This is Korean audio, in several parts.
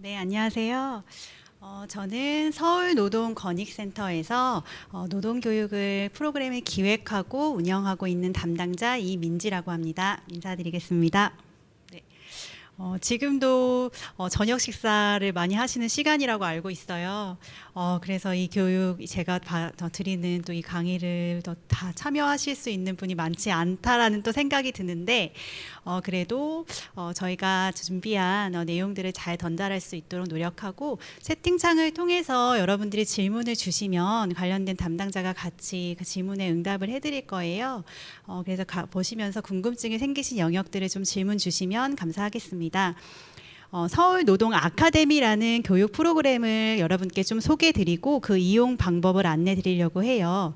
네, 안녕하세요. 저는 서울노동권익센터에서 노동교육을 프로그램을 기획하고 운영하고 있는 담당자 이민지라고 합니다. 인사드리겠습니다. 네. 지금도 저녁 식사를 많이 하시는 시간이라고 알고 있어요. 그래서 이 교육 제가 드리는 또 이 강의를 다 참여하실 수 있는 분이 많지 않다라는 또 생각이 드는데 그래도 저희가 준비한 내용들을 잘 전달할 수 있도록 노력하고 채팅창을 통해서 여러분들이 질문을 주시면 관련된 담당자가 같이 그 질문에 응답을 해드릴 거예요. 그래서 보시면서 궁금증이 생기신 영역들을 좀 질문 주시면 감사하겠습니다. 서울 노동 아카데미라는 교육 프로그램을 여러분께 좀 소개해드리고 그 이용 방법을 안내드리려고 해요.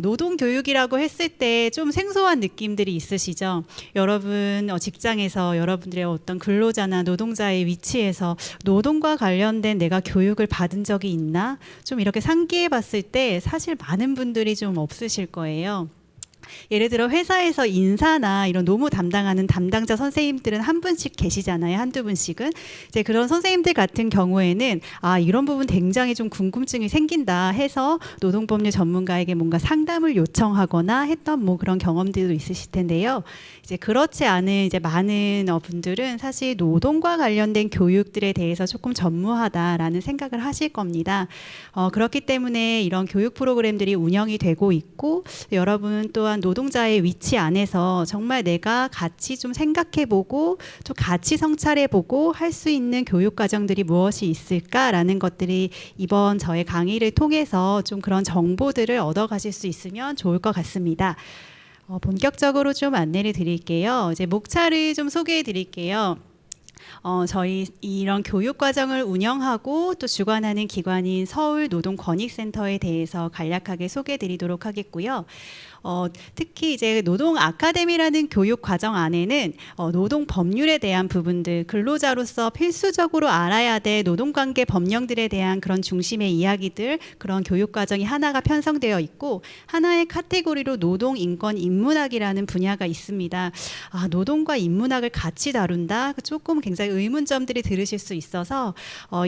노동 교육이라고 했을 때 좀 생소한 느낌들이 있으시죠? 여러분 직장에서 여러분들의 어떤 근로자나 노동자의 위치에서 노동과 관련된 내가 교육을 받은 적이 있나? 좀 이렇게 상기해 봤을 때 사실 많은 분들이 좀 없으실 거예요. 예를 들어 회사에서 인사나 이런 노무 담당하는 담당자 선생님들은 한 분씩 계시잖아요. 한두 분씩은. 이제 그런 선생님들 같은 경우에는 이런 부분 굉장히 좀 궁금증이 생긴다 해서 노동법률 전문가에게 뭔가 상담을 요청하거나 했던 뭐 그런 경험들도 있으실 텐데요. 이제 그렇지 않은 이제 많은 분들은 사실 노동과 관련된 교육들에 대해서 조금 전무하다라는 생각을 하실 겁니다. 그렇기 때문에 이런 교육 프로그램들이 운영이 되고 있고 여러분 또한 노동자의 위치 안에서 정말 내가 같이 좀 생각해보고 좀 같이 성찰해보고 할 수 있는 교육 과정들이 무엇이 있을까라는 것들이 이번 저의 강의를 통해서 좀 그런 정보들을 얻어가실 수 있으면 좋을 것 같습니다. 본격적으로 좀 안내를 드릴게요. 이제 목차를 좀 소개해 드릴게요. 저희 이런 교육 과정을 운영하고 또 주관하는 기관인 서울노동권익센터에 대해서 간략하게 소개해 드리도록 하겠고요. 특히 이제 노동 아카데미라는 교육 과정 안에는 노동 법률에 대한 부분들, 근로자로서 필수적으로 알아야 될 노동관계 법령들에 대한 그런 중심의 이야기들, 그런 교육 과정이 하나가 편성되어 있고 하나의 카테고리로 노동 인권 인문학이라는 분야가 있습니다. 노동과 인문학을 같이 다룬다? 조금 굉장히 의문점들이 들으실 수 있어서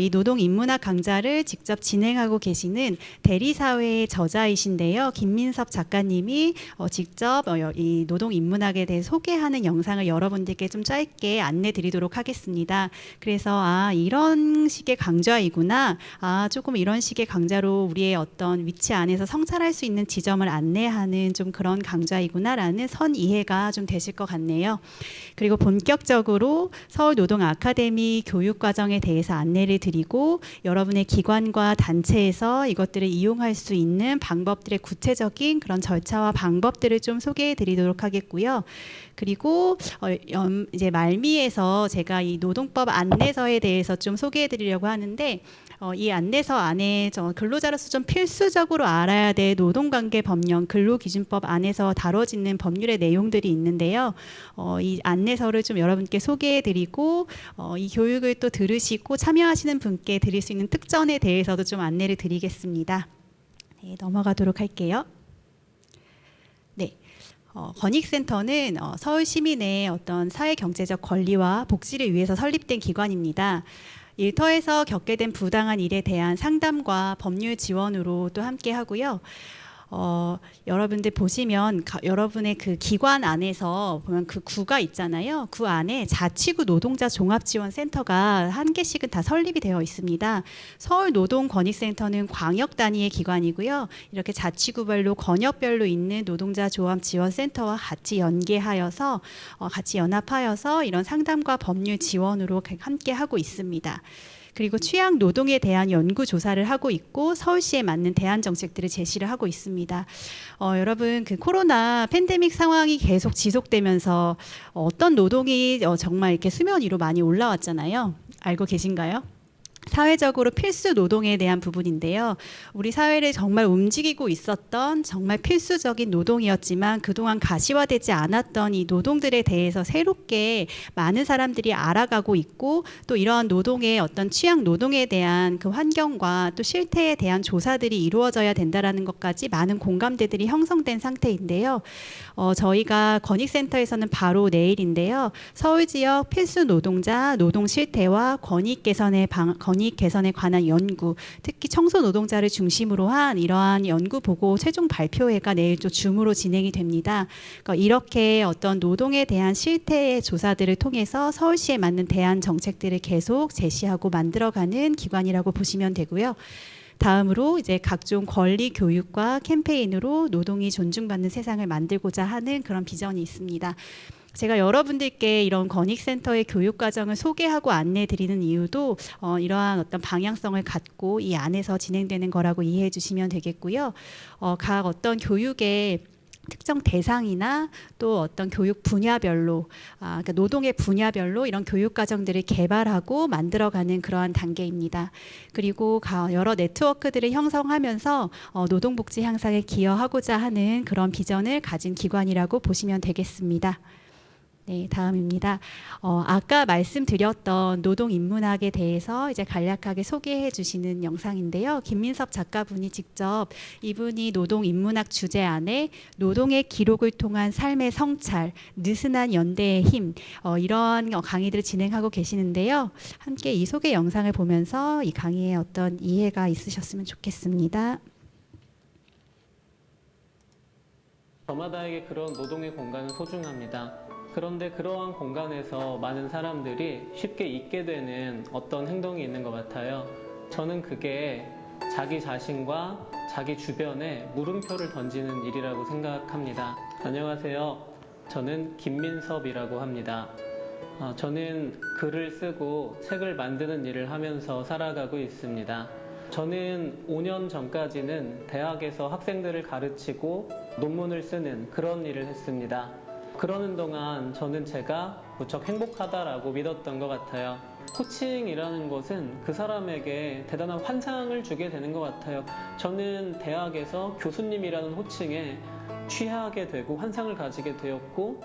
이 노동 인문학 강좌를 직접 진행하고 계시는 대리사회의 저자이신데요. 김민섭 작가님이 직접 이 노동 인문학에 대해 소개하는 영상을 여러분들께 좀 짧게 안내 드리도록 하겠습니다. 그래서 이런 식의 강좌이구나, 조금 이런 식의 강좌로 우리의 어떤 위치 안에서 성찰할 수 있는 지점을 안내하는 좀 그런 강좌이구나라는 선 이해가 좀 되실 것 같네요. 그리고 본격적으로 서울노동 아카데미 교육 과정에 대해서 안내를 드리고 여러분의 기관과 단체에서 이것들을 이용할 수 있는 방법들의 구체적인 그런 절차와 방법들을 좀 소개해 드리도록 하겠고요. 그리고 이제 말미에서 제가 이 노동법 안내서에 대해서 좀 소개해 드리려고 하는데 이 안내서 안에 근로자로서 좀 필수적으로 알아야 될 노동관계 법령, 근로기준법 안에서 다뤄지는 법률의 내용들이 있는데요. 이 안내서를 좀 여러분께 소개해 드리고 이 교육을 또 들으시고 참여하시는 분께 드릴 수 있는 특전에 대해서도 좀 안내를 드리겠습니다. 네, 넘어가도록 할게요. 네. 권익센터는 서울 시민의 어떤 사회경제적 권리와 복지를 위해서 설립된 기관입니다. 일터에서 겪게 된 부당한 일에 대한 상담과 법률 지원으로 또 함께 하고요. 여러분들 보시면 여러분의 그 기관 안에서 보면 그 구가 있잖아요. 구 안에 자치구 노동자 종합지원센터가 한 개씩은 다 설립이 되어 있습니다. 서울노동권익센터는 광역 단위의 기관이고요. 이렇게 자치구별로 권역별로 있는 노동자 종합지원센터와 같이 연계하여서 같이 연합하여서 이런 상담과 법률 지원으로 함께 하고 있습니다. 그리고 취약 노동에 대한 연구 조사를 하고 있고 서울시에 맞는 대안 정책들을 제시를 하고 있습니다. 여러분 그 코로나 팬데믹 상황이 계속 지속되면서 어떤 노동이 정말 이렇게 수면 위로 많이 올라왔잖아요. 알고 계신가요? 사회적으로 필수 노동에 대한 부분인데요. 우리 사회를 정말 움직이고 있었던 정말 필수적인 노동이었지만 그동안 가시화되지 않았던 이 노동들에 대해서 새롭게 많은 사람들이 알아가고 있고, 또 이러한 노동의 어떤 취약 노동에 대한 그 환경과 또 실태에 대한 조사들이 이루어져야 된다라는 것까지 많은 공감대들이 형성된 상태인데요. 저희가 권익센터에서는 바로 내일인데요. 서울 지역 필수 노동자 노동 실태와 권익 개선에 관한 연구, 특히 청소 노동자를 중심으로 한 이러한 연구 보고 최종 발표회가 내일 또 줌으로 진행이 됩니다. 그러니까 이렇게 어떤 노동에 대한 실태의 조사들을 통해서 서울시에 맞는 대안 정책들을 계속 제시하고 만들어가는 기관이라고 보시면 되고요. 다음으로 이제 각종 권리 교육과 캠페인으로 노동이 존중받는 세상을 만들고자 하는 그런 비전이 있습니다. 제가 여러분들께 이런 권익센터의 교육 과정을 소개하고 안내 드리는 이유도 이러한 어떤 방향성을 갖고 이 안에서 진행되는 거라고 이해해 주시면 되겠고요. 각 어떤 교육의 특정 대상이나 또 어떤 교육 분야별로, 그러니까 노동의 분야별로 이런 교육 과정들을 개발하고 만들어가는 그러한 단계입니다. 그리고 여러 네트워크들을 형성하면서 노동복지 향상에 기여하고자 하는 그런 비전을 가진 기관이라고 보시면 되겠습니다. 네, 다음입니다. 아까 말씀드렸던 노동 인문학에 대해서 이제 간략하게 소개해 주시는 영상인데요. 김민섭 작가분이 직접 이분이 노동 인문학 주제 안에 노동의 기록을 통한 삶의 성찰, 느슨한 연대의 힘, 이런 강의들을 진행하고 계시는데요. 함께 이 소개 영상을 보면서 이 강의에 어떤 이해가 있으셨으면 좋겠습니다. 저마다에게 그런 노동의 공간은 소중합니다. 그런데 그러한 공간에서 많은 사람들이 쉽게 잊게 되는 어떤 행동이 있는 것 같아요. 저는 그게 자기 자신과 자기 주변에 물음표를 던지는 일이라고 생각합니다. 안녕하세요. 저는 김민섭이라고 합니다. 저는 글을 쓰고 책을 만드는 일을 하면서 살아가고 있습니다. 저는 5년 전까지는 대학에서 학생들을 가르치고 논문을 쓰는 그런 일을 했습니다. 그러는 동안 저는 제가 무척 행복하다라고 믿었던 것 같아요. 코칭이라는 것은 그 사람에게 대단한 환상을 주게 되는 것 같아요. 저는 대학에서 교수님이라는 호칭에 취하게 되고 환상을 가지게 되었고,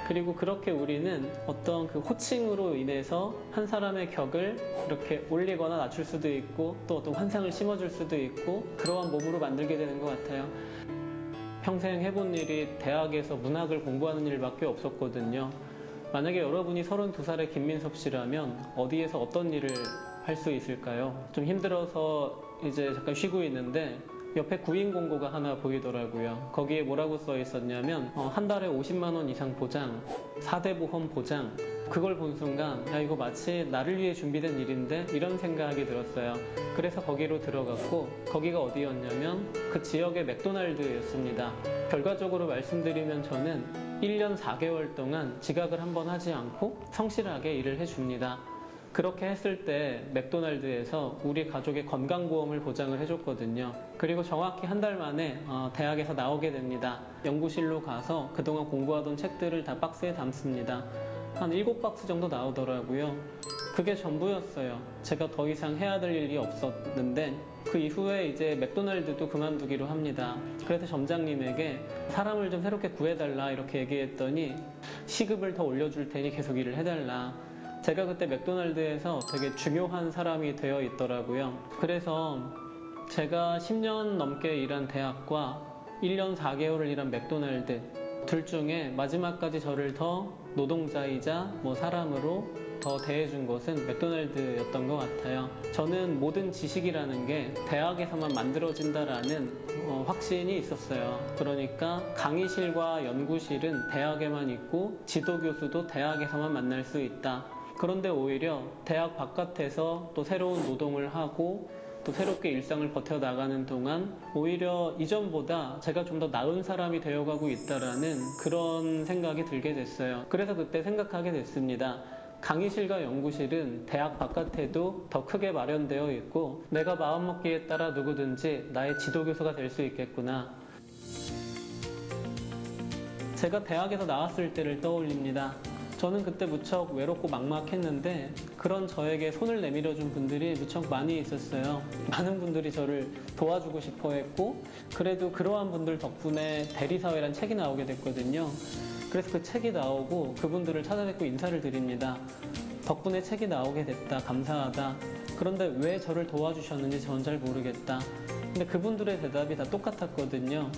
그리고 그렇게 우리는 어떤 그 호칭으로 인해서 한 사람의 격을 이렇게 올리거나 낮출 수도 있고, 또 어떤 환상을 심어줄 수도 있고, 그러한 몸으로 만들게 되는 것 같아요. 평생 해본 일이 대학에서 문학을 공부하는 일밖에 없었거든요. 만약에 여러분이 32살의 김민섭 씨라면 어디에서 어떤 일을 할 수 있을까요? 좀 힘들어서 이제 잠깐 쉬고 있는데 옆에 구인 공고가 하나 보이더라고요. 거기에 뭐라고 써 있었냐면 한 달에 50만 원 이상 보장, 4대 보험 보장. 그걸 본 순간 야, 이거 마치 나를 위해 준비된 일인데 이런 생각이 들었어요. 그래서 거기로 들어갔고, 거기가 어디였냐면 그 지역의 맥도날드였습니다. 결과적으로 말씀드리면 저는 1년 4개월 동안 지각을 한 번 하지 않고 성실하게 일을 해줍니다. 그렇게 했을 때 맥도날드에서 우리 가족의 건강보험을 보장을 해줬거든요. 그리고 정확히 한 달 만에 대학에서 나오게 됩니다. 연구실로 가서 그동안 공부하던 책들을 다 박스에 담습니다. 한 7박스 정도 나오더라고요. 그게 전부였어요. 제가 더 이상 해야 될 일이 없었는데 그 이후에 이제 맥도날드도 그만두기로 합니다. 그래서 점장님에게 사람을 좀 새롭게 구해달라 이렇게 얘기했더니 시급을 더 올려줄 테니 계속 일을 해달라. 제가 그때 맥도날드에서 되게 중요한 사람이 되어 있더라고요. 그래서 제가 10년 넘게 일한 대학과 1년 4개월을 일한 맥도날드 둘 중에 마지막까지 저를 더 노동자이자 사람으로 더 대해준 것은 맥도날드였던 것 같아요. 저는 모든 지식이라는 게 대학에서만 만들어진다라는 확신이 있었어요. 그러니까 강의실과 연구실은 대학에만 있고 지도교수도 대학에서만 만날 수 있다. 그런데 오히려 대학 바깥에서 또 새로운 노동을 하고 또 새롭게 일상을 버텨나가는 동안 오히려 이전보다 제가 좀 더 나은 사람이 되어가고 있다라는 그런 생각이 들게 됐어요. 그래서 그때 생각하게 됐습니다. 강의실과 연구실은 대학 바깥에도 더 크게 마련되어 있고 내가 마음먹기에 따라 누구든지 나의 지도교수가 될 수 있겠구나. 제가 대학에서 나왔을 때를 떠올립니다. 저는 그때 무척 외롭고 막막했는데 그런 저에게 손을 내밀어 준 분들이 무척 많이 있었어요. 많은 분들이 저를 도와주고 싶어 했고, 그래도 그러한 분들 덕분에 대리사회란 책이 나오게 됐거든요. 그래서 그 책이 나오고 그분들을 찾아뵙고 인사를 드립니다. 덕분에 책이 나오게 됐다. 감사하다. 그런데 왜 저를 도와주셨는지 전 잘 모르겠다. 근데 그분들의 대답이 다 똑같았거든요.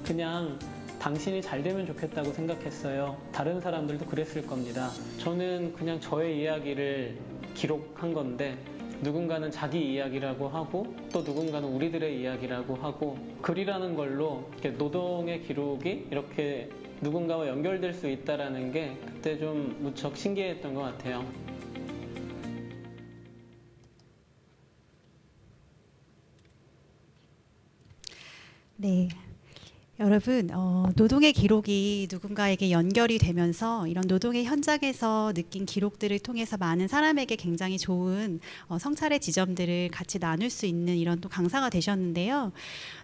그냥 당신이 잘 되면 좋겠다고 생각했어요. 다른 사람들도 그랬을 겁니다. 저는 그냥 저의 이야기를 기록한 건데, 누군가는 자기 이야기라고 하고 또 누군가는 우리들의 이야기라고 하고, 글이라는 걸로 이렇게 노동의 기록이 이렇게 누군가와 연결될 수 있다는 게 그때 좀 무척 신기했던 것 같아요. 네. 여러분, 노동의 기록이 누군가에게 연결이 되면서 이런 노동의 현장에서 느낀 기록들을 통해서 많은 사람에게 굉장히 좋은 성찰의 지점들을 같이 나눌 수 있는 이런 또 강사가 되셨는데요.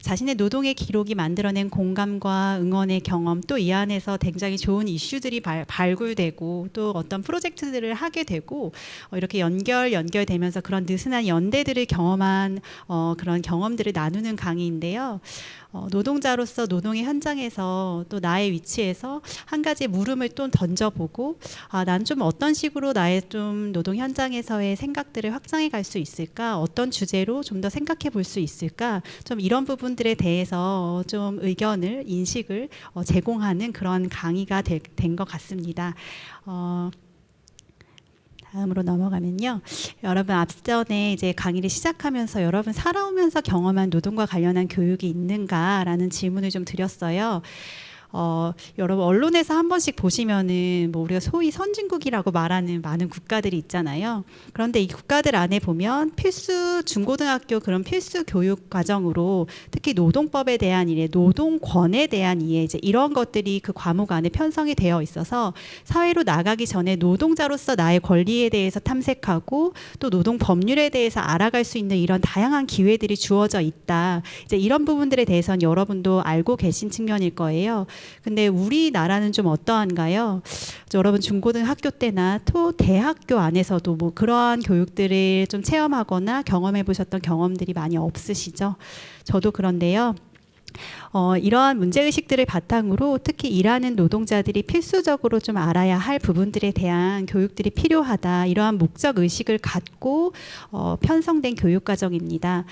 자신의 노동의 기록이 만들어낸 공감과 응원의 경험, 또 이 안에서 굉장히 좋은 이슈들이 발굴되고 또 어떤 프로젝트들을 하게 되고 이렇게 연결되면서 그런 느슨한 연대들을 경험한 그런 경험들을 나누는 강의인데요. 노동자로서 노동의 현장에서 또 나의 위치에서 한 가지 물음을 또 던져보고, 난 좀 어떤 식으로 나의 좀 노동 현장에서의 생각들을 확장해 갈 수 있을까? 어떤 주제로 좀 더 생각해 볼 수 있을까? 좀 이런 부분들에 대해서 좀 의견을, 인식을 제공하는 그런 강의가 된 것 같습니다. 다음으로 넘어가면요. 여러분 앞전에 이제 강의를 시작하면서 여러분 살아오면서 경험한 노동과 관련한 교육이 있는가라는 질문을 좀 드렸어요. 여러분 언론에서 한 번씩 보시면은 뭐 우리가 소위 선진국이라고 말하는 많은 국가들이 있잖아요. 그런데 이 국가들 안에 보면 필수 중고등학교 그런 필수 교육 과정으로 특히 노동법에 대한 이해, 노동권에 대한 이해, 이제 이런 것들이 그 과목 안에 편성이 되어 있어서 사회로 나가기 전에 노동자로서 나의 권리에 대해서 탐색하고 또 노동 법률에 대해서 알아갈 수 있는 이런 다양한 기회들이 주어져 있다. 이제 이런 부분들에 대해서는 여러분도 알고 계신 측면일 거예요. 근데 우리나라는 좀 어떠한가요? 여러분 중고등학교 때나 또 대학교 안에서도 뭐 그러한 교육들을 좀 체험하거나 경험해 보셨던 경험들이 많이 없으시죠? 저도 그런데요. 이러한 문제의식들을 바탕으로 특히 일하는 노동자들이 필수적으로 좀 알아야 할 부분들에 대한 교육들이 필요하다. 이러한 목적의식을 갖고 편성된 교육과정입니다.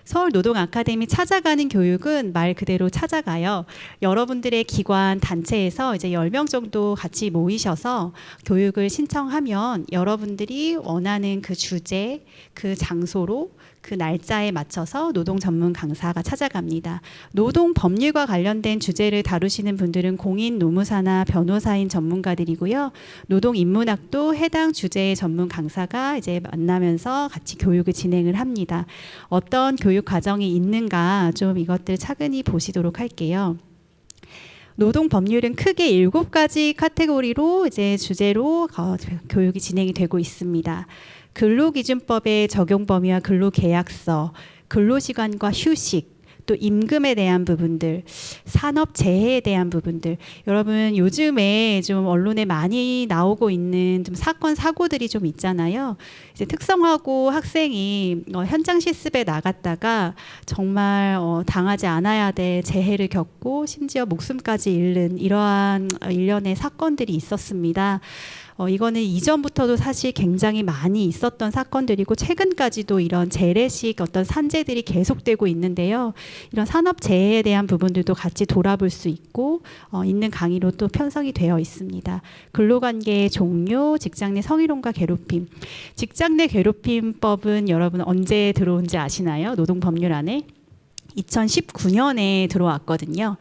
서울노동아카데미 찾아가는 교육은 말 그대로 찾아가요. 여러분들의 기관 단체에서 이제 10명 정도 같이 모이셔서 교육을 신청하면 여러분들이 원하는 그 주제, 그 장소로 그 날짜에 맞춰서 노동 전문 강사가 찾아갑니다. 노동 법률과 관련된 주제를 다루시는 분들은 공인 노무사나 변호사인 전문가들이고요. 노동 인문학도 해당 주제의 전문 강사가 이제 만나면서 같이 교육을 진행을 합니다. 어떤 교육 과정이 있는가 좀 이것들 차근히 보시도록 할게요. 노동 법률은 크게 7가지 카테고리로 이제 주제로 교육이 진행이 되고 있습니다. 근로기준법의 적용 범위와 근로계약서, 근로시간과 휴식, 또 임금에 대한 부분들, 산업재해에 대한 부분들. 여러분 요즘에 좀 언론에 많이 나오고 있는 좀 사건 사고들이 좀 있잖아요. 이제 특성화고 학생이 현장 실습에 나갔다가 정말 당하지 않아야 될 재해를 겪고 심지어 목숨까지 잃는 이러한 일련의 사건들이 있었습니다. 이거는 이전부터도 사실 굉장히 많이 있었던 사건들이고 최근까지도 이런 재래식 어떤 산재들이 계속되고 있는데요. 이런 산업재해에 대한 부분들도 같이 돌아볼 수 있고 있는 강의로 또 편성이 되어 있습니다. 근로관계의 종료, 직장 내 성희롱과 괴롭힘. 직장 내 괴롭힘법은 여러분 언제 들어온지 아시나요? 노동법률 안에 2019년에 들어왔거든요.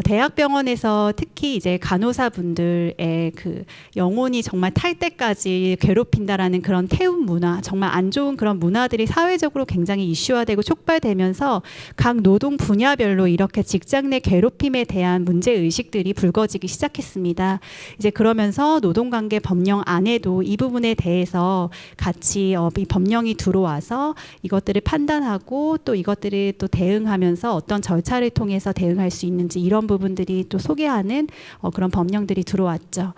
대학병원에서 특히 이제 간호사분들의 그 영혼이 정말 탈 때까지 괴롭힌다라는 그런 태움 문화, 정말 안 좋은 그런 문화들이 사회적으로 굉장히 이슈화되고 촉발되면서 각 노동 분야별로 이렇게 직장 내 괴롭힘에 대한 문제 의식들이 불거지기 시작했습니다. 이제 그러면서 노동관계 법령 안에도 이 부분에 대해서 같이 이 법령이 들어와서 이것들을 판단하고 또 이것들을 또 대응하면서 어떤 절차를 통해서 대응할 수 있는지 이런 부분들이 또 소개하는 그런 법령들이 들어왔죠.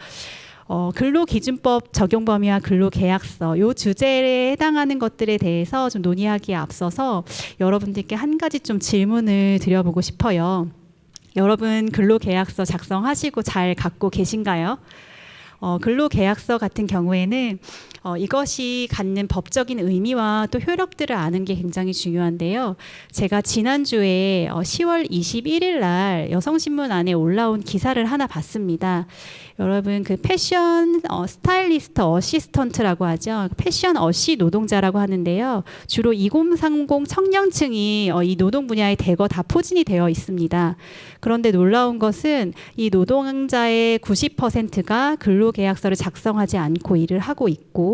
근로기준법 적용 범위와 근로계약서 요 주제에 해당하는 것들에 대해서 좀 논의하기에 앞서서 여러분들께 한 가지 좀 질문을 드려보고 싶어요. 여러분 근로계약서 작성하시고 잘 갖고 계신가요? 근로계약서 같은 경우에는 이것이 갖는 법적인 의미와 또 효력들을 아는 게 굉장히 중요한데요. 제가 지난주에 10월 21일 날 여성신문 안에 올라온 기사를 하나 봤습니다. 여러분 그 패션 스타일리스트 어시스턴트라고 하죠. 패션 어시 노동자라고 하는데요. 주로 2030 청년층이 이 노동 분야에 대거 다 포진이 되어 있습니다. 그런데 놀라운 것은 이 노동자의 90%가 근로계약서를 작성하지 않고 일을 하고 있고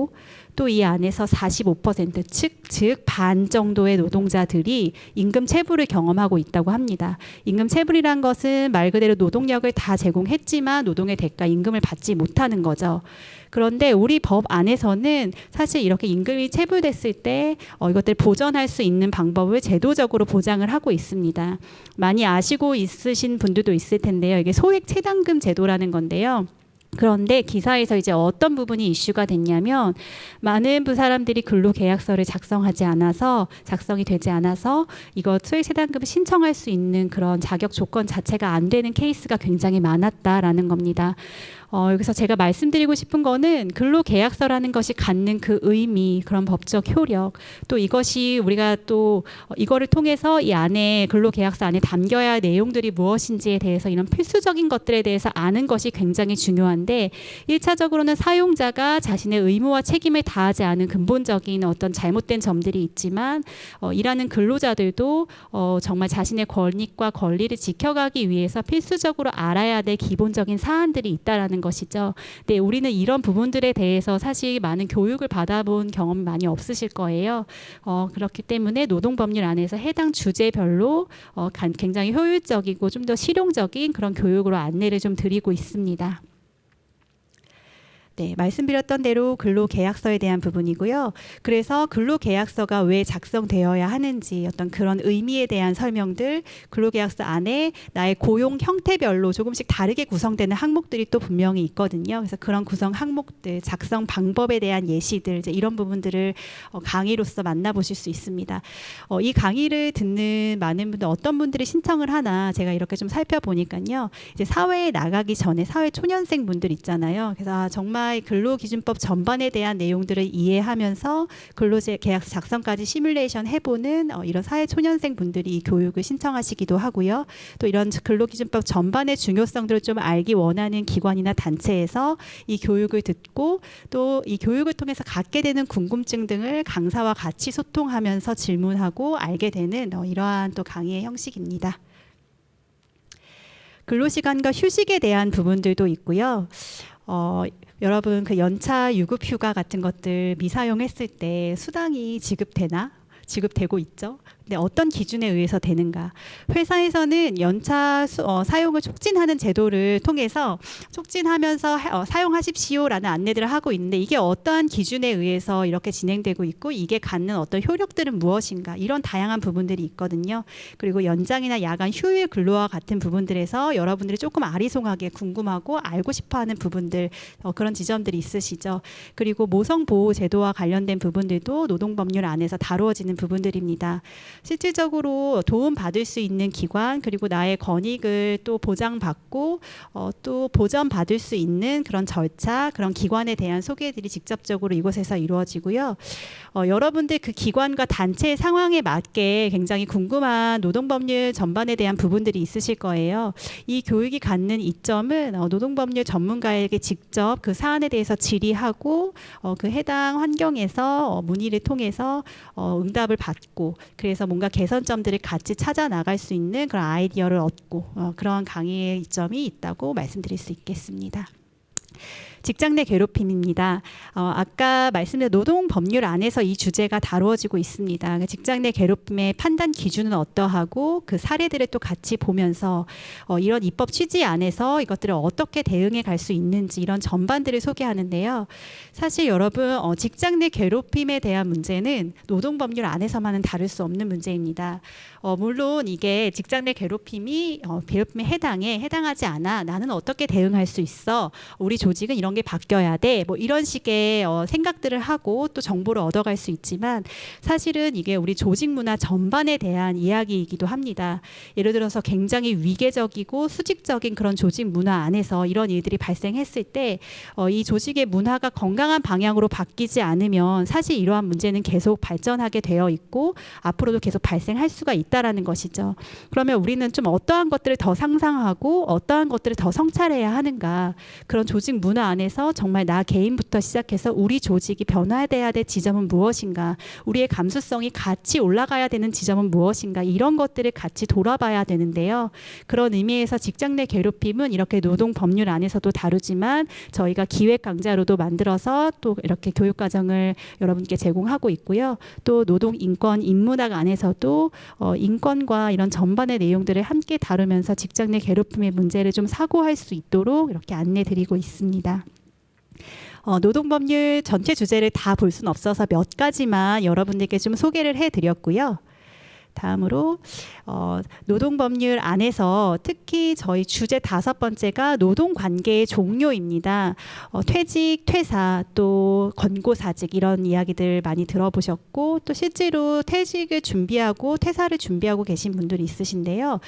또 이 안에서 45% 즉 반 정도의 노동자들이 임금 체불을 경험하고 있다고 합니다. 임금 체불이란 것은 말 그대로 노동력을 다 제공했지만 노동의 대가 임금을 받지 못하는 거죠. 그런데 우리 법 안에서는 사실 이렇게 임금이 체불됐을 때 이것들 보전할 수 있는 방법을 제도적으로 보장을 하고 있습니다. 많이 아시고 있으신 분들도 있을 텐데요. 이게 소액 체당금 제도라는 건데요. 그런데 기사에서 이제 어떤 부분이 이슈가 됐냐면 많은 사람들이 근로계약서를 작성이 되지 않아서 이거 소액세단금을 신청할 수 있는 그런 자격 조건 자체가 안 되는 케이스가 굉장히 많았다라는 겁니다. 여기서 제가 말씀드리고 싶은 거는 근로계약서라는 것이 갖는 그 의미, 그런 법적 효력, 또 이것이 우리가 또 이거를 통해서 이 안에 근로계약서 안에 담겨야 할 내용들이 무엇인지에 대해서 이런 필수적인 것들에 대해서 아는 것이 굉장히 중요한데 1차적으로는 사용자가 자신의 의무와 책임을 다하지 않은 근본적인 어떤 잘못된 점들이 있지만 일하는 근로자들도 정말 자신의 권익과 권리를 지켜가기 위해서 필수적으로 알아야 될 기본적인 사안들이 있다라는 것이죠. 네, 우리는 이런 부분들에 대해서 사실 많은 교육을 받아본 경험이 많이 없으실 거예요. 그렇기 때문에 노동법률 안에서 해당 주제별로 굉장히 효율적이고 좀 더 실용적인 그런 교육으로 안내를 좀 드리고 있습니다. 네, 말씀드렸던 대로 근로계약서에 대한 부분이고요. 그래서 근로계약서가 왜 작성되어야 하는지 어떤 그런 의미에 대한 설명들, 근로계약서 안에 나의 고용 형태별로 조금씩 다르게 구성되는 항목들이 또 분명히 있거든요. 그래서 그런 구성 항목들, 작성 방법에 대한 예시들, 이제 이런 부분들을 강의로서 만나보실 수 있습니다. 이 강의를 듣는 많은 분들, 어떤 분들이 신청을 하나 제가 이렇게 좀 살펴보니까요. 이제 사회에 나가기 전에 사회 초년생 분들 있잖아요. 그래서 정말 근로기준법 전반에 대한 내용들을 이해하면서 근로계약서 작성까지 시뮬레이션 해보는 이런 사회초년생 분들이 이 교육을 신청하시기도 하고요. 또 이런 근로기준법 전반의 중요성들을 좀 알기 원하는 기관이나 단체에서 이 교육을 듣고 또 이 교육을 통해서 갖게 되는 궁금증 등을 강사와 같이 소통하면서 질문하고 알게 되는 이러한 또 강의의 형식입니다. 근로시간과 휴식에 대한 부분들도 있고요. 여러분 그 연차 유급휴가 같은 것들 미사용했을 때 수당이 지급되고 있죠. 근데 어떤 기준에 의해서 되는가? 회사에서는 연차 사용을 촉진하는 제도를 통해서 촉진하면서 사용하십시오라는 안내들을 하고 있는데 이게 어떠한 기준에 의해서 이렇게 진행되고 있고 이게 갖는 어떤 효력들은 무엇인가? 이런 다양한 부분들이 있거든요. 그리고 연장이나 야간 휴일 근로와 같은 부분들에서 여러분들이 조금 아리송하게 궁금하고 알고 싶어하는 부분들 그런 지점들이 있으시죠. 그리고 모성보호 제도와 관련된 부분들도 노동법률 안에서 다루어지는 부분들입니다. 실질적으로 도움받을 수 있는 기관 그리고 나의 권익을 또 보장받고 또 보전받을 수 있는 그런 절차 그런 기관에 대한 소개들이 직접적으로 이곳에서 이루어지고요. 여러분들 그 기관과 단체의 상황에 맞게 굉장히 궁금한 노동법률 전반에 대한 부분들이 있으실 거예요. 이 교육이 갖는 이점은 노동법률 전문가에게 직접 그 사안에 대해서 질의하고 그 해당 환경에서 문의를 통해서 응답을 받고 그래서 뭔가 개선점들을 같이 찾아 나갈 수 있는 그런 아이디어를 얻고 그런 강의의 이점이 있다고 말씀드릴 수 있겠습니다. 직장 내 괴롭힘입니다. 아까 말씀드린 노동법률 안에서 이 주제가 다루어지고 있습니다. 직장 내 괴롭힘의 판단 기준은 어떠하고 그 사례들을 또 같이 보면서 이런 입법 취지 안에서 이것들을 어떻게 대응해 갈 수 있는지 이런 전반들을 소개하는데요. 사실 여러분 직장 내 괴롭힘에 대한 문제는 노동법률 안에서만은 다룰 수 없는 문제입니다. 물론 이게 직장 내 괴롭힘에 해당하지 않아 나는 어떻게 대응할 수 있어? 우리 조직은 이런 게 게 바뀌어야 돼. 뭐 이런 식의 생각들을 하고 또 정보를 얻어갈 수 있지만 사실은 이게 우리 조직 문화 전반에 대한 이야기이기도 합니다. 예를 들어서 굉장히 위계적이고 수직적인 그런 조직 문화 안에서 이런 일들이 발생했을 때 이 조직의 문화가 건강한 방향으로 바뀌지 않으면 사실 이러한 문제는 계속 발전하게 되어 있고 앞으로도 계속 발생할 수가 있다라는 것이죠. 그러면 우리는 좀 어떠한 것들을 더 상상하고 어떠한 것들을 더 성찰해야 하는가, 그런 조직 문화 안에서 정말 나 개인부터 시작해서 우리 조직이 변화돼야 될 지점은 무엇인가, 우리의 감수성이 같이 올라가야 되는 지점은 무엇인가, 이런 것들을 같이 돌아봐야 되는데요. 그런 의미에서 직장 내 괴롭힘은 이렇게 노동 법률 안에서도 다루지만 저희가 기획 강좌로도 만들어서 또 이렇게 교육 과정을 여러분께 제공하고 있고요. 또 노동 인권 인문학 안에서도 인권과 이런 전반의 내용들을 함께 다루면서 직장 내 괴롭힘의 문제를 좀 사고할 수 있도록 이렇게 안내 드리고 있습니다. 노동법률 전체 주제를 다 볼 수는 없어서 몇 가지만 여러분들께 좀 소개를 해드렸고요. 다음으로 노동법률 안에서 특히 저희 주제 5번째가 노동관계의 종료입니다. 퇴직, 퇴사, 또 권고사직 이런 이야기들 많이 들어보셨고 또 실제로 퇴직을 준비하고 퇴사를 준비하고 계신 분들이 있으신데요.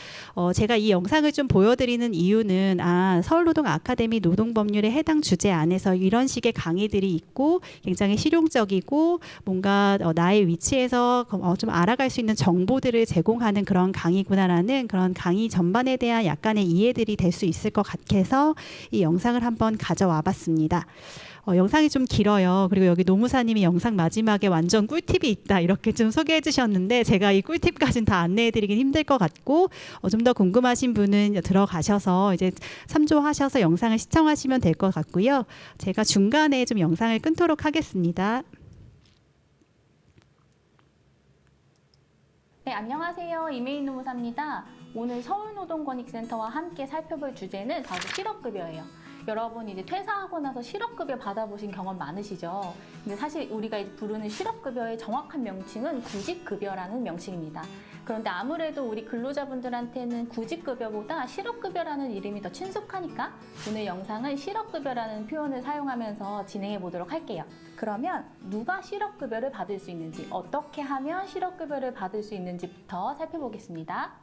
제가 이 영상을 좀 보여드리는 이유는 서울노동 아카데미 노동법률의 해당 주제 안에서 이런 식의 강의들이 있고 굉장히 실용적이고 뭔가 나의 위치에서 좀 알아갈 수 있는 정보 들을 제공하는 그런 강의구나라는 그런 강의 전반에 대한 약간의 이해들이 될 수 있을 것 같아서 이 영상을 한번 가져와 봤습니다. 영상이 좀 길어요. 그리고 여기 노무사님이 영상 마지막에 완전 꿀팁이 있다 이렇게 좀 소개해 주셨는데 제가 이 꿀팁까지는 다 안내해 드리긴 힘들 것 같고 좀 더 궁금하신 분은 들어가셔서 이제 참조하셔서 영상을 시청하시면 될 것 같고요. 제가 중간에 좀 영상을 끊도록 하겠습니다. 네, 안녕하세요. 이메인 노무사입니다. 오늘 서울노동권익센터와 함께 살펴볼 주제는 바로 실업급여예요. 여러분 이제 퇴사하고 나서 실업급여 받아보신 경험 많으시죠? 근데 사실 우리가 부르는 실업급여의 정확한 명칭은 구직급여라는 명칭입니다. 그런데 아무래도 우리 근로자분들한테는 구직급여보다 실업급여라는 이름이 더 친숙하니까 오늘 영상은 실업급여라는 표현을 사용하면서 진행해 보도록 할게요. 그러면 누가 실업급여를 받을 수 있는지, 어떻게 하면 실업급여를 받을 수 있는지부터 살펴보겠습니다.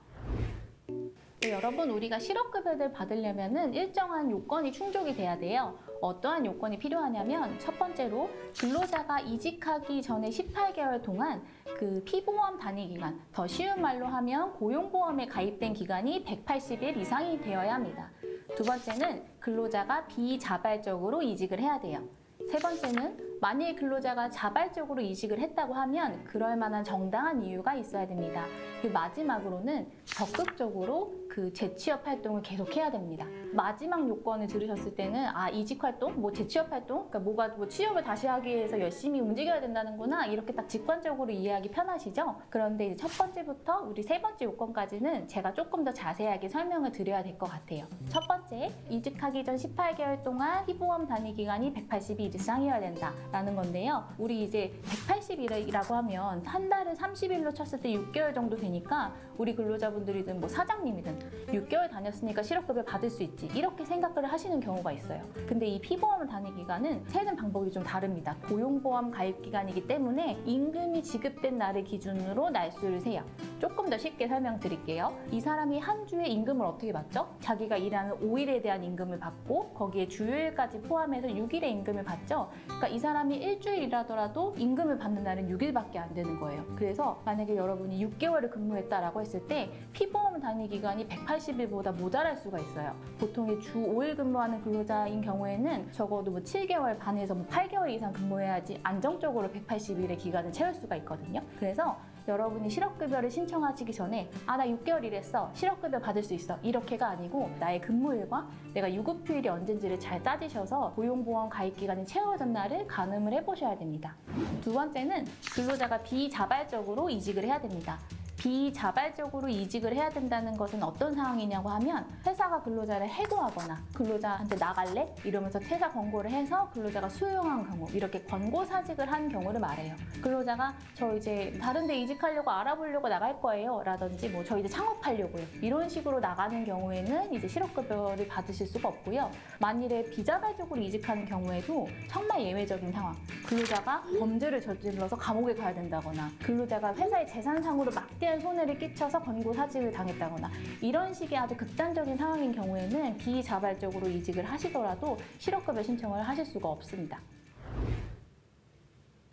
네, 여러분 우리가 실업급여를 받으려면 일정한 요건이 충족이 돼야 돼요. 어떠한 요건이 필요하냐면 첫 번째로 근로자가 이직하기 전에 18개월 동안 그 피보험 단위 기간, 더 쉬운 말로 하면 고용보험에 가입된 기간이 180일 이상이 되어야 합니다. 두 번째는 근로자가 비자발적으로 이직을 해야 돼요. 세 번째는 만일 근로자가 자발적으로 이직을 했다고 하면 그럴 만한 정당한 이유가 있어야 됩니다. 그 마지막으로는 적극적으로 그 재취업 활동을 계속해야 됩니다. 마지막 요건을 들으셨을 때는 이직 활동, 재취업 활동, 그러니까 취업을 다시 하기 위해서 열심히 움직여야 된다는구나 이렇게 딱 직관적으로 이해하기 편하시죠? 그런데 이제 첫 번째부터 우리 세 번째 요건까지는 제가 조금 더 자세하게 설명을 드려야 될 것 같아요. 첫 번째, 이직하기 전 18개월 동안 피보험 단위 기간이 180일 이상이어야 된다라는 건데요. 우리 이제 180일이라고 하면 한 달을 30일로 쳤을 때 6개월 정도 되니까 우리 근로자분들이든 사장님이든 6개월 다녔으니까 실업급여 받을 수 있지 이렇게 생각을 하시는 경우가 있어요. 근데 이 피보험 단위 기간은 세는 방법이 좀 다릅니다. 고용보험 가입 기간이기 때문에 임금이 지급된 날을 기준으로 날수를 세요. 조금 더 쉽게 설명드릴게요. 이 사람이 한 주에 임금을 어떻게 받죠? 자기가 일하는 5일에 대한 임금을 받고 거기에 주휴일까지 포함해서 6일의 임금을 받죠. 그러니까 이 사람이 일주일 일하더라도 임금을 받는 날은 6일밖에 안 되는 거예요. 그래서 만약에 여러분이 6개월을 근무했다라고 했을 때 피보험 단위 기간이 180일보다 모자랄 수가 있어요. 보통의 주 5일 근무하는 근로자인 경우에는 적어도 7개월 반에서 8개월 이상 근무해야지 안정적으로 180일의 기간을 채울 수가 있거든요. 그래서 여러분이 실업급여를 신청하시기 전에 나 6개월 일했어, 실업급여 받을 수 있어 이렇게가 아니고 나의 근무일과 내가 유급휴일이 언젠지를 잘 따지셔서 고용보험 가입기간이 채워진 날을 가늠을 해보셔야 됩니다. 두 번째는 근로자가 비자발적으로 이직을 해야 됩니다. 비자발적으로 이직을 해야 된다는 것은 어떤 상황이냐고 하면 회사가 근로자를 해고하거나 근로자한테 나갈래? 이러면서 퇴사 권고를 해서 근로자가 수용한 경우, 이렇게 권고사직을 한 경우를 말해요. 근로자가 저 이제 다른 데 이직하려고 알아보려고 나갈 거예요 라든지 뭐 저 이제 창업하려고요, 이런 식으로 나가는 경우에는 이제 실업급여를 받으실 수가 없고요. 만일에 비자발적으로 이직하는 경우에도 정말 예외적인 상황, 근로자가 범죄를 저질러서 감옥에 가야 된다거나 근로자가 회사의 재산상으로 막대한 손해를 끼쳐서 권고사직을 당했다거나 이런 식의 아주 극단적인 상황인 경우에는 비자발적으로 이직을 하시더라도 실업급여 신청을 하실 수가 없습니다.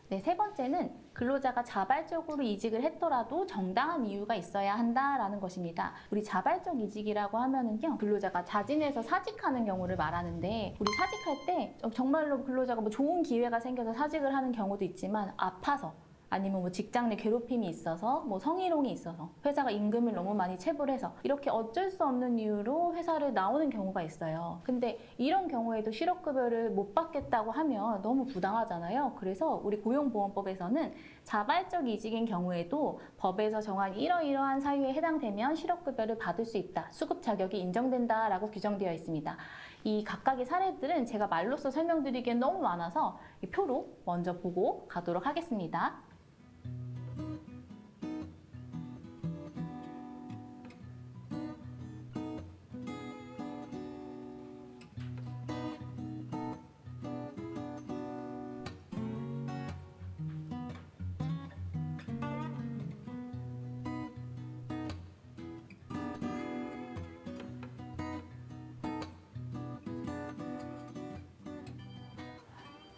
네, 세 번째는 근로자가 자발적으로 이직을 했더라도 정당한 이유가 있어야 한다라는 것입니다. 우리 자발적 이직이라고 하면은요, 근로자가 자진해서 사직하는 경우를 말하는데, 우리 사직할 때 정말로 근로자가 뭐 좋은 기회가 생겨서 사직을 하는 경우도 있지만 아파서, 아니면 뭐 직장 내 괴롭힘이 있어서, 뭐 성희롱이 있어서, 회사가 임금을 너무 많이 체불해서 이렇게 어쩔 수 없는 이유로 회사를 나오는 경우가 있어요. 근데 이런 경우에도 실업급여를 못 받겠다고 하면 너무 부당하잖아요. 그래서 우리 고용보험법에서는 자발적 이직인 경우에도 법에서 정한 이러이러한 사유에 해당되면 실업급여를 받을 수 있다, 수급 자격이 인정된다라고 규정되어 있습니다. 이 각각의 사례들은 제가 말로써 설명드리기엔 너무 많아서 이 표로 먼저 보고 가도록 하겠습니다.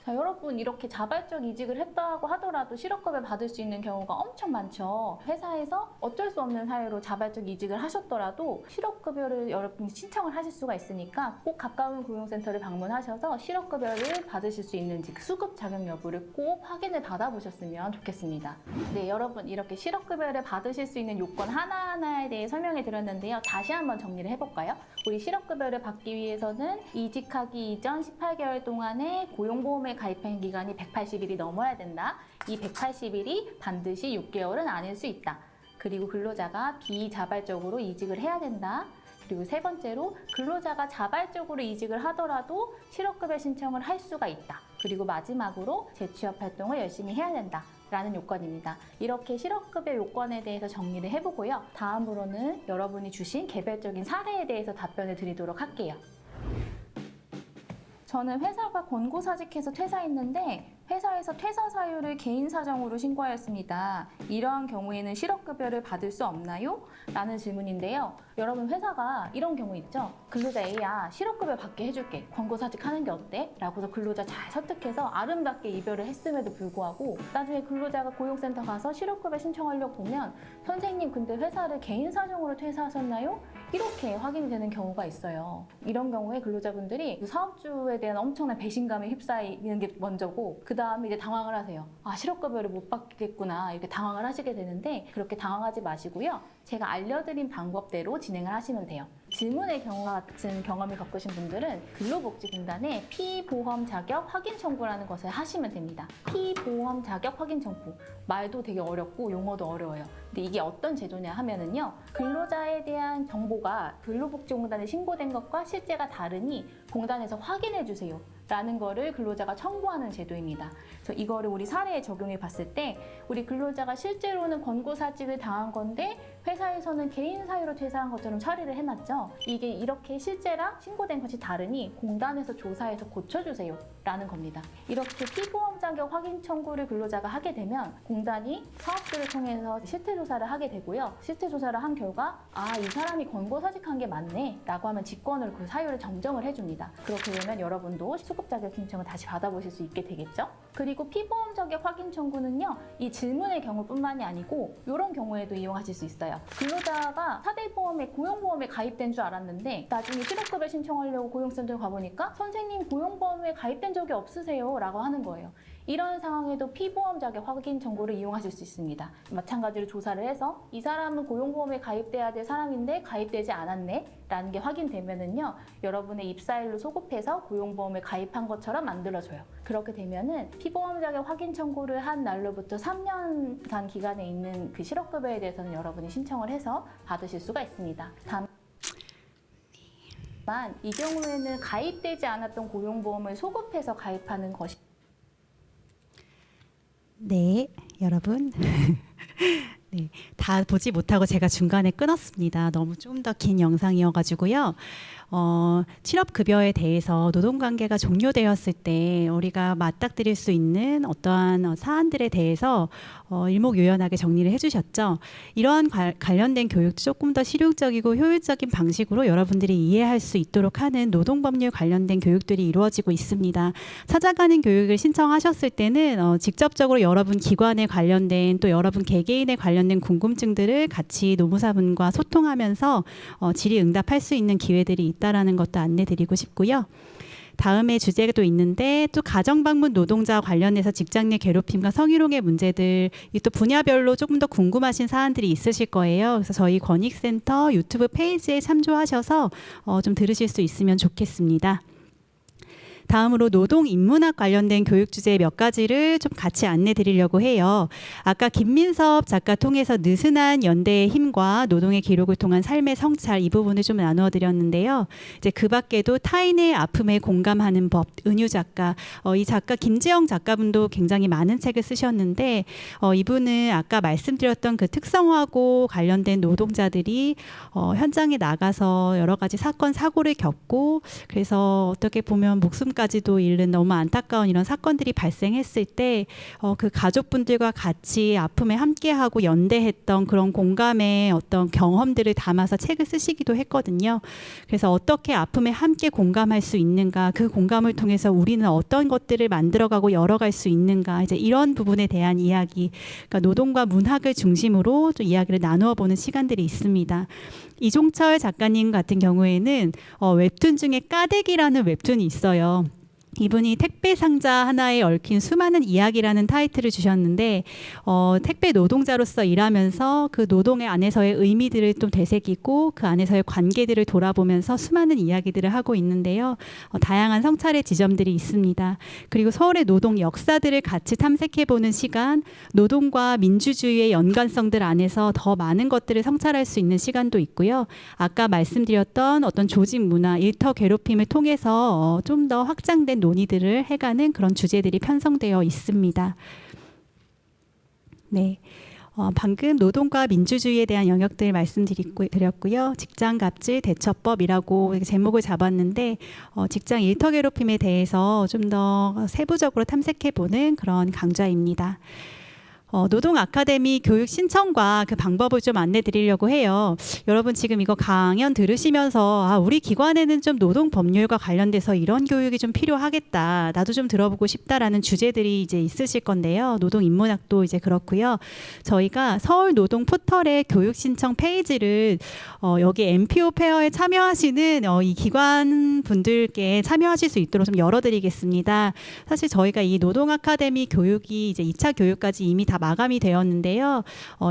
자, 여러분, 이렇게 자발적 이직을 했다고 하더라도 실업급여 받을 수 있는 경우가 엄청 많죠. 회사에서 어쩔 수 없는 사유로 자발적 이직을 하셨더라도 실업급여를 여러분이 신청을 하실 수가 있으니까 꼭 가까운 고용센터를 방문하셔서 실업급여를 받으실 수 있는지 그 수급 자격 여부를 꼭 확인을 받아보셨으면 좋겠습니다. 네, 여러분, 이렇게 실업급여를 받으실 수 있는 요건 하나하나에 대해 설명해 드렸는데요. 다시 한번 정리를 해볼까요? 우리 실업급여를 받기 위해서는 이직하기 이전 18개월 동안에 고용보험에 가입한 기간이 180일이 넘어야 된다. 이 180일이 반드시 6개월은 아닐 수 있다. 그리고 근로자가 비자발적으로 이직을 해야 된다. 그리고 세 번째로 근로자가 자발적으로 이직을 하더라도 실업급여 신청을 할 수가 있다. 그리고 마지막으로 재취업 활동을 열심히 해야 된다 라는 요건입니다. 이렇게 실업급여 요건에 대해서 정리를 해보고요. 다음으로는 여러분이 주신 개별적인 사례에 대해서 답변을 드리도록 할게요. 저는 회사가 권고사직해서 퇴사했는데 회사에서 퇴사 사유를 개인 사정으로 신고하였습니다. 이러한 경우에는 실업급여를 받을 수 없나요? 라는 질문인데요. 여러분, 회사가 이런 경우 있죠? 근로자 A야, 실업급여 받게 해줄게. 권고사직 하는 게 어때? 라고 해서 근로자 잘 설득해서 아름답게 이별을 했음에도 불구하고 나중에 근로자가 고용센터 가서 실업급여 신청하려고 보면 선생님, 근데 회사를 개인 사정으로 퇴사하셨나요? 이렇게 확인이 되는 경우가 있어요. 이런 경우에 근로자분들이 그 사업주에 대한 엄청난 배신감에 휩싸이는 게 먼저고, 그 다음에 이제 당황을 하세요. 아, 실업급여를 못 받겠구나, 이렇게 당황을 하시게 되는데, 그렇게 당황하지 마시고요. 제가 알려드린 방법대로 진행을 하시면 돼요. 질문의 경우와 같은 경험을 겪으신 분들은 근로복지공단에 피보험 자격 확인 청구라는 것을 하시면 됩니다. 피보험 자격 확인 청구. 말도 되게 어렵고 용어도 어려워요. 근데 이게 어떤 제도냐 하면은요, 근로자에 대한 정보가 근로복지공단에 신고된 것과 실제가 다르니 공단에서 확인해 주세요 라는 거를 근로자가 청구하는 제도입니다. 그래서 이거를 우리 사례에 적용해 봤을 때 우리 근로자가 실제로는 권고사직을 당한 건데 회사에서는 개인 사유로 퇴사한 것처럼 처리를 해놨죠. 이게 이렇게 실제랑 신고된 것이 다르니 공단에서 조사해서 고쳐주세요 라는 겁니다. 이렇게 피보험 자격 확인 청구를 근로자가 하게 되면 공단이 사업주를 통해서 실태조사를 하게 되고요. 실태조사를 한 결과 아, 이 사람이 권고사직한 게 맞네 라고 하면 직권으로 그 사유를 정정을 해줍니다. 그렇게 되면 여러분도 수급 자격 신청을 다시 받아보실 수 있게 되겠죠. 그리고 피보험 자격 확인 청구는요, 이 질문의 경우뿐만이 아니고 이런 경우에도 이용하실 수 있어요. 근로자가 사대보험에 고용보험에 가입된 줄 알았는데 나중에 실업급여 신청하려고 고용센터에 가보니까 선생님 고용보험에 가입된 적이 없으세요 라고 하는 거예요. 이런 상황에도 피보험 자격 확인 청구를 이용하실 수 있습니다. 마찬가지로 조사를 해서 이 사람은 고용보험에 가입돼야 될 사람인데 가입되지 않았네 라는 게 확인되면은요, 여러분의 입사일로 소급해서 고용보험에 가입한 것처럼 만들어줘요. 그렇게 되면은 피보험 자격 확인 청구를 한 날로부터 3년간 기간에 있는 그 실업급여에 대해서는 여러분이 신청을 해서 받으실 수가 있습니다. 다만 이 경우에는 가입되지 않았던 고용보험을 소급해서 가입하는 것이 네, 여러분. 네, 다 보지 못하고 제가 중간에 끊었습니다. 너무 좀 더 긴 영상이어가지고요. 실업급여에 대해서 노동관계가 종료되었을 때 우리가 맞닥뜨릴 수 있는 어떠한 사안들에 대해서 일목요연하게 정리를 해주셨죠. 이러한 관련된 교육도 조금 더 실용적이고 효율적인 방식으로 여러분들이 이해할 수 있도록 하는 노동법률 관련된 교육들이 이루어지고 있습니다. 찾아가는 교육을 신청하셨을 때는 직접적으로 여러분 기관에 관련된 또 여러분 개개인에 관련된 궁금증들을 같이 노무사분과 소통하면서 질의응답할 수 있는 기회들이 있다라는 것도 안내드리고 싶고요. 다음에 주제도 있는데 또 가정방문 노동자와 관련해서 직장 내 괴롭힘과 성희롱의 문제들 또 분야별로 조금 더 궁금하신 사안들이 있으실 거예요. 그래서 저희 권익센터 유튜브 페이지에 참조하셔서 좀 들으실 수 있으면 좋겠습니다. 다음으로 노동 인문학 관련된 교육 주제 몇 가지를 좀 같이 안내 드리려고 해요. 아까 김민섭 작가 통해서 느슨한 연대의 힘과 노동의 기록을 통한 삶의 성찰 이 부분을 좀 나누어 드렸는데요. 이제 그 밖에도 타인의 아픔에 공감하는 법, 은유 작가, 이 작가 김지영 작가분도 굉장히 많은 책을 쓰셨는데 이분은 아까 말씀드렸던 그 특성화고 관련된 노동자들이 현장에 나가서 여러 가지 사건 사고를 겪고 그래서 어떻게 보면 목숨까지도 잃는 너무 안타까운 이런 사건들이 발생했을 때 그 가족분들과 같이 아픔에 함께하고 연대했던 그런 공감의 어떤 경험들을 담아서 책을 쓰시기도 했거든요. 그래서 어떻게 아픔에 함께 공감할 수 있는가, 그 공감을 통해서 우리는 어떤 것들을 만들어가고 열어갈 수 있는가, 이제 이런 부분에 대한 이야기, 그러니까 노동과 문학을 중심으로 좀 이야기를 나누어 보는 시간들이 있습니다. 이종철 작가님 같은 경우에는 웹툰 중에 까대기라는 웹툰이 있어요. 이분이 택배 상자 하나에 얽힌 수많은 이야기라는 타이틀을 주셨는데 택배 노동자로서 일하면서 그 노동의 안에서의 의미들을 좀 되새기고 그 안에서의 관계들을 돌아보면서 수많은 이야기들을 하고 있는데요. 다양한 성찰의 지점들이 있습니다. 그리고 서울의 노동 역사들을 같이 탐색해보는 시간, 노동과 민주주의의 연관성들 안에서 더 많은 것들을 성찰할 수 있는 시간도 있고요. 아까 말씀드렸던 어떤 조직 문화, 일터 괴롭힘을 통해서 좀 더 확장된 논의들을 해가는 그런 주제들이 편성되어 있습니다. 네, 방금 노동과 민주주의에 대한 영역들 말씀드렸고요. 직장갑질 대처법이라고 제목을 잡았는데 직장 일터 괴롭힘에 대해서 좀 더 세부적으로 탐색해보는 그런 강좌입니다. 노동 아카데미 교육 신청과 그 방법을 좀 안내 드리려고 해요. 여러분 지금 이거 강연 들으시면서 우리 기관에는 좀 노동 법률과 관련돼서 이런 교육이 좀 필요하겠다. 나도 좀 들어보고 싶다라는 주제들이 이제 있으실 건데요. 노동 인문학도 이제 그렇고요. 저희가 서울 노동 포털의 교육 신청 페이지를 여기 MPO 페어에 참여하시는 이 기관 분들께 참여하실 수 있도록 좀 열어드리겠습니다. 사실 저희가 이 노동 아카데미 교육이 이제 2차 교육까지 이미 다 마감이 되었는데요.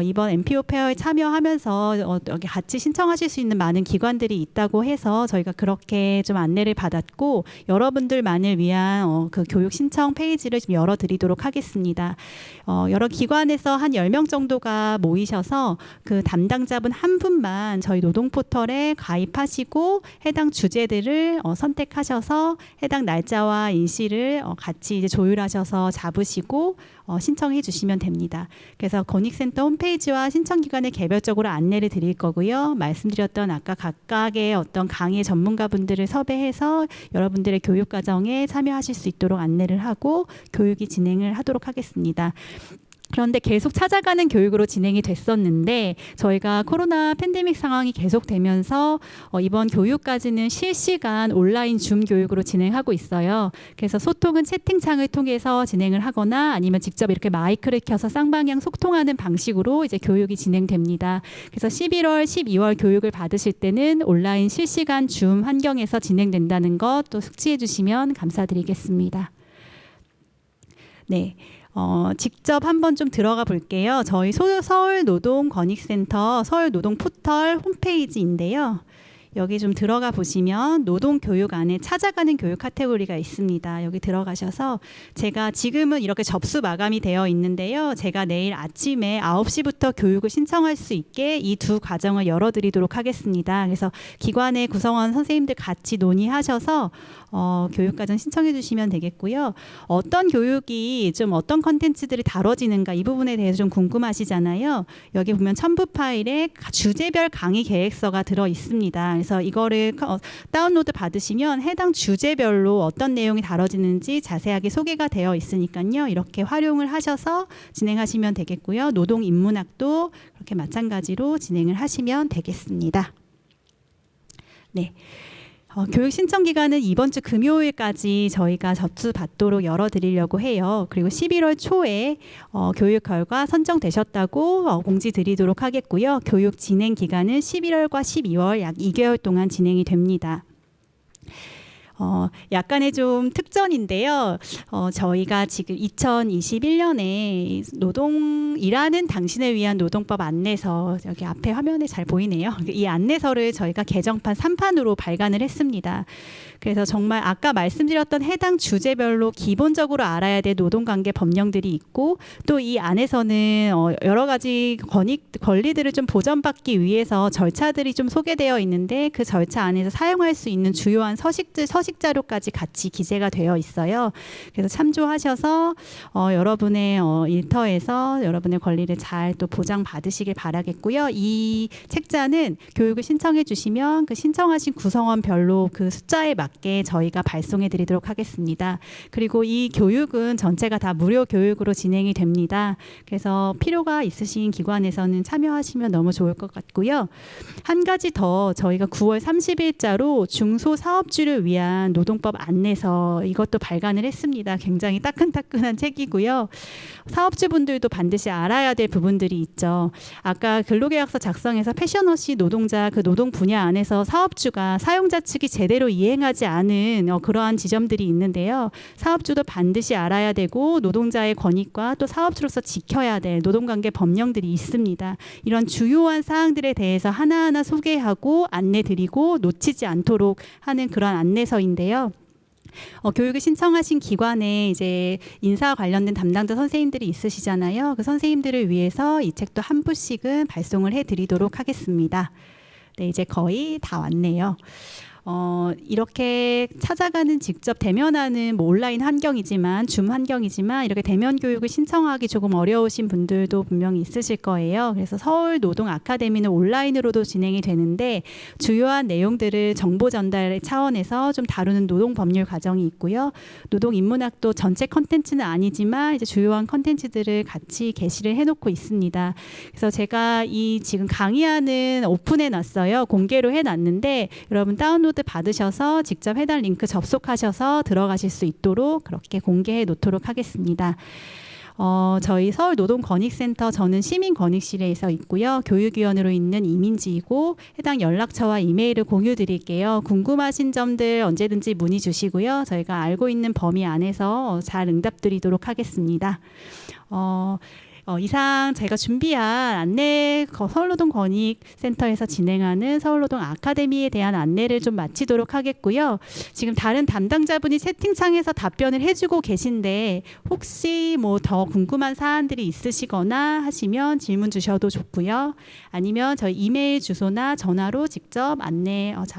이번 MPO 페어에 참여하면서 여기 같이 신청하실 수 있는 많은 기관들이 있다고 해서 저희가 그렇게 좀 안내를 받았고 여러분들만을 위한 그 교육 신청 페이지를 좀 열어드리도록 하겠습니다. 여러 기관에서 한 10명 정도가 모이셔서 그 담당자분 한 분만 저희 노동 포털에 가입하시고 해당 주제들을 선택하셔서 해당 날짜와 일시를 같이 이제 조율하셔서 잡으시고 신청해 주시면 됩니다. 그래서 권익센터 홈페이지와 신청기관에 개별적으로 안내를 드릴 거고요. 말씀드렸던 아까 각각의 어떤 강의 전문가분들을 섭외해서 여러분들의 교육 과정에 참여하실 수 있도록 안내를 하고 교육이 진행을 하도록 하겠습니다. 그런데 계속 찾아가는 교육으로 진행이 됐었는데 저희가 코로나 팬데믹 상황이 계속되면서 이번 교육까지는 실시간 온라인 줌 교육으로 진행하고 있어요. 그래서 소통은 채팅창을 통해서 진행을 하거나 아니면 직접 이렇게 마이크를 켜서 쌍방향 소통하는 방식으로 이제 교육이 진행됩니다. 그래서 11월, 12월 교육을 받으실 때는 온라인 실시간 줌 환경에서 진행된다는 것 또 숙지해 주시면 감사드리겠습니다. 네. 직접 한번 좀 들어가 볼게요. 저희 서울노동권익센터 서울노동 포털 홈페이지인데요. 여기 좀 들어가 보시면 노동교육 안에 찾아가는 교육 카테고리가 있습니다. 여기 들어가셔서 제가 지금은 이렇게 접수 마감이 되어 있는데요. 제가 내일 아침에 9시부터 교육을 신청할 수 있게 이 두 과정을 열어드리도록 하겠습니다. 그래서 기관의 구성원 선생님들 같이 논의하셔서 교육과정 신청해 주시면 되겠고요. 어떤 교육이 좀 어떤 컨텐츠들이 다뤄지는가 이 부분에 대해서 좀 궁금하시잖아요. 여기 보면 첨부 파일에 주제별 강의 계획서가 들어 있습니다. 그래서 이거를 다운로드 받으시면 해당 주제별로 어떤 내용이 다뤄지는지 자세하게 소개가 되어 있으니까요. 이렇게 활용을 하셔서 진행하시면 되겠고요. 노동 인문학도 그렇게 마찬가지로 진행을 하시면 되겠습니다. 네. 교육 신청 기간은 이번 주 금요일까지 저희가 접수 받도록 열어드리려고 해요. 그리고 11월 초에 교육 결과 선정되셨다고 공지 드리도록 하겠고요. 교육 진행 기간은 11월과 12월 약 2개월 동안 진행이 됩니다. 약간의 좀 특전인데요. 저희가 지금 2021년에 일하는 당신을 위한 노동법 안내서, 여기 앞에 화면에 잘 보이네요. 이 안내서를 저희가 개정판 3판으로 발간을 했습니다. 그래서 정말 아까 말씀드렸던 해당 주제별로 기본적으로 알아야 될 노동관계 법령들이 있고, 또 이 안에서는 여러 가지 권리들을 좀 보전받기 위해서 절차들이 좀 소개되어 있는데, 그 절차 안에서 사용할 수 있는 주요한 서식 자료까지 같이 기재가 되어 있어요. 그래서 참조하셔서 여러분의 일터에서 여러분의 권리를 잘 또 보장받으시길 바라겠고요. 이 책자는 교육을 신청해 주시면 그 신청하신 구성원별로 그 숫자에 맞게 저희가 발송해 드리도록 하겠습니다. 그리고 이 교육은 전체가 다 무료 교육으로 진행이 됩니다. 그래서 필요가 있으신 기관에서는 참여하시면 너무 좋을 것 같고요. 한 가지 더, 저희가 9월 30일자로 중소사업주를 위한 노동법 안내서, 이것도 발간을 했습니다. 굉장히 따끈따끈한 책이고요. 사업주분들도 반드시 알아야 될 부분들이 있죠. 아까 근로계약서 작성해서 패션워시 노동자 그 노동 분야 안에서 사업주가 사용자 측이 제대로 이행하지 않은 그러한 지점들이 있는데요. 사업주도 반드시 알아야 되고 노동자의 권익과 또 사업주로서 지켜야 될 노동관계 법령들이 있습니다. 이런 주요한 사항들에 대해서 하나하나 소개하고 안내드리고 놓치지 않도록 하는 그런 안내서인데요. 교육을 신청하신 기관에 이제 인사 관련된 담당자 선생님들이 있으시잖아요. 그 선생님들을 위해서 이 책도 한 부씩은 발송을 해드리도록 하겠습니다. 네, 이제 거의 다 왔네요. 이렇게 찾아가는, 직접 대면하는 온라인 환경이지만, 줌 환경이지만 이렇게 대면 교육을 신청하기 조금 어려우신 분들도 분명히 있으실 거예요. 그래서 서울 노동 아카데미는 온라인으로도 진행이 되는데, 주요한 내용들을 정보 전달 차원에서 좀 다루는 노동 법률 과정이 있고요. 노동 인문학도 전체 컨텐츠는 아니지만 이제 주요한 컨텐츠들을 같이 게시를 해놓고 있습니다. 그래서 제가 이 지금 강의하는 오픈해 놨어요. 공개로 해놨는데 여러분 다운로드 받으셔서 직접 해당 링크 접속하셔서 들어가실 수 있도록 그렇게 공개해 놓도록 하겠습니다. 저희 서울노동권익센터, 저는 시민권익실에서 있고요. 교육위원으로 있는 이민지이고, 해당 연락처와 이메일을 공유 드릴게요. 궁금하신 점들 언제든지 문의 주시고요. 저희가 알고 있는 범위 안에서 잘 응답드리도록 하겠습니다. 이상 제가 준비한 안내, 서울노동권익센터에서 진행하는 서울노동 아카데미에 대한 안내를 좀 마치도록 하겠고요. 지금 다른 담당자분이 채팅창에서 답변을 해주고 계신데, 혹시 뭐 더 궁금한 사안들이 있으시거나 하시면 질문 주셔도 좋고요. 아니면 저희 이메일 주소나 전화로 직접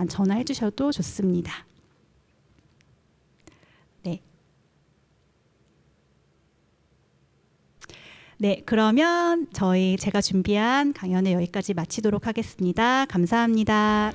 전화해 주셔도 좋습니다. 네, 그러면 제가 준비한 강연을 여기까지 마치도록 하겠습니다. 감사합니다.